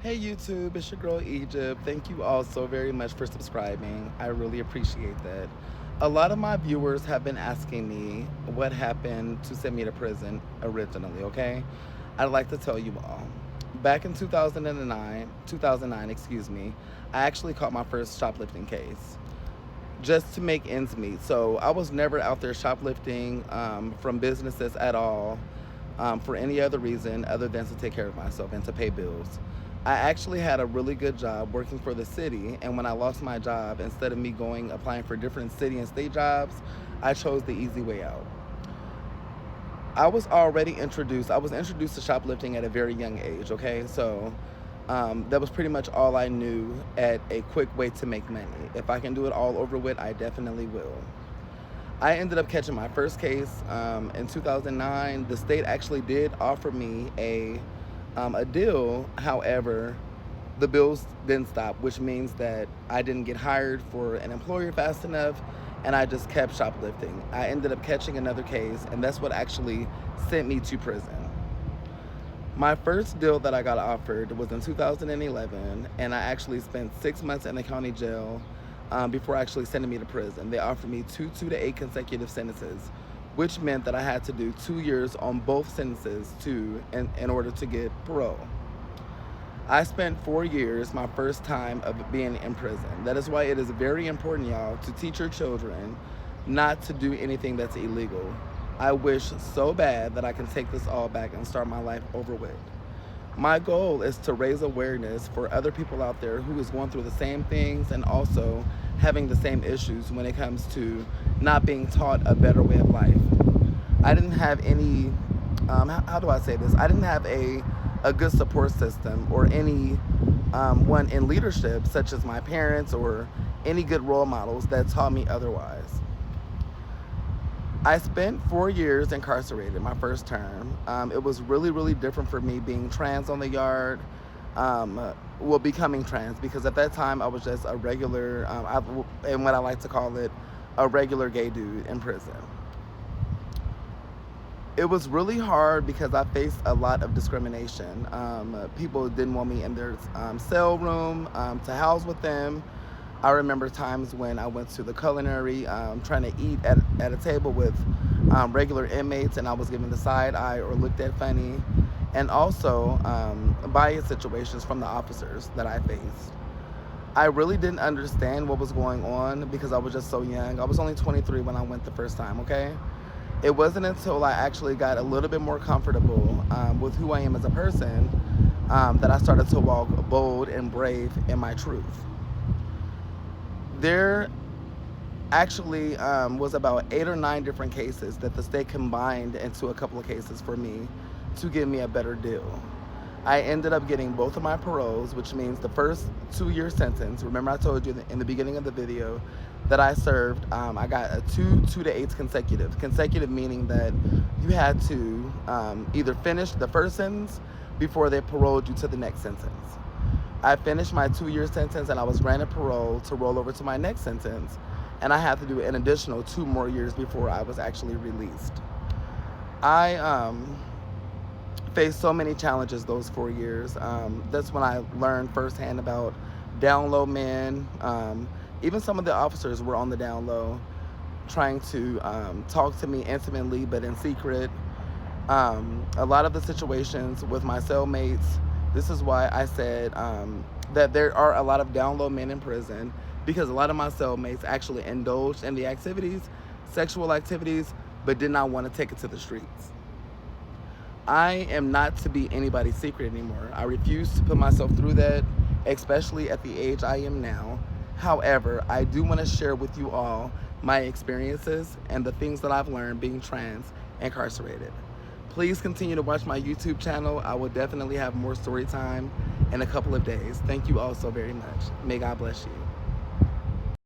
Hey YouTube, it's your girl Egypt. Thank you all so very much for subscribing. I really appreciate that. A lot of my viewers have been asking me what happened to send me to prison originally, okay? I'd like to tell you all. Back in 2009, excuse me, I actually caught my first shoplifting case just to make ends meet. So I was never out there shoplifting from businesses at all for any other reason other than to take care of myself and to pay bills. I actually had a really good job working for the city, and when I lost my job, instead of me going applying for different city and state jobs, I chose the easy way out. I was introduced to shoplifting at a very young age, okay? So that was pretty much all I knew at a quick way to make money. If I can do it all over with, I definitely will. I ended up catching my first case in 2009. The state actually did offer me a deal. However, the bills didn't stop, which means that I didn't get hired for an employer fast enough, and I just kept shoplifting. I ended up catching another case, and that's what actually sent me to prison. My first deal that I got offered was in 2011, and I actually spent 6 months in the county jail before actually sending me to prison. They offered me two to 8 consecutive sentences, which meant that I had to do 2 years on both sentences in order to get parole. I spent 4 years my first time of being in prison. That is why it is very important, y'all, to teach your children not to do anything that's illegal. I wish so bad that I can take this all back and start my life over with. My goal is to raise awareness for other people out there who is going through the same things and also having the same issues when it comes to not being taught a better way of life. I didn't have any, how do I say this? I didn't have a good support system or any one in leadership, such as my parents or any good role models that taught me otherwise. I spent 4 years incarcerated my first term. It was really, really different for me being trans on the yard, becoming trans, because at that time I was just a regular, and what I like to call it, a regular gay dude in prison. It was really hard because I faced a lot of discrimination. People didn't want me in their cell room to house with them. I remember times when I went to the culinary trying to eat at a table with regular inmates, and I was given the side eye or looked at funny, and also bias situations from the officers that I faced. I really didn't understand what was going on because I was just so young. I was only 23 when I went the first time, okay? It wasn't until I actually got a little bit more comfortable with who I am as a person that I started to walk bold and brave in my truth. There actually was about 8 or 9 different cases that the state combined into a couple of cases for me to give me a better deal. I ended up getting both of my paroles, which means the first 2-year sentence. Remember I told you in the beginning of the video that I served, I got a 2 to 8 consecutive. Consecutive meaning that you had to either finish the first sentence before they paroled you to the next sentence. I finished my 2-year sentence and I was granted parole to roll over to my next sentence, and I had to do an additional 2 more years before I was actually released. I faced so many challenges those 4 years. That's when I learned firsthand about down low men. Even some of the officers were on the down low, trying to talk to me intimately but in secret. A lot of the situations with my cellmates, this is why I said that there are a lot of down low men in prison, because a lot of my cellmates actually indulged in the activities, sexual activities, but did not want to take it to the streets. I am not to be anybody's secret anymore. I refuse to put myself through that, especially at the age I am now. However, I do want to share with you all my experiences and the things that I've learned being trans incarcerated. Please continue to watch my YouTube channel. I will definitely have more story time in a couple of days. Thank you all so very much. May God bless you.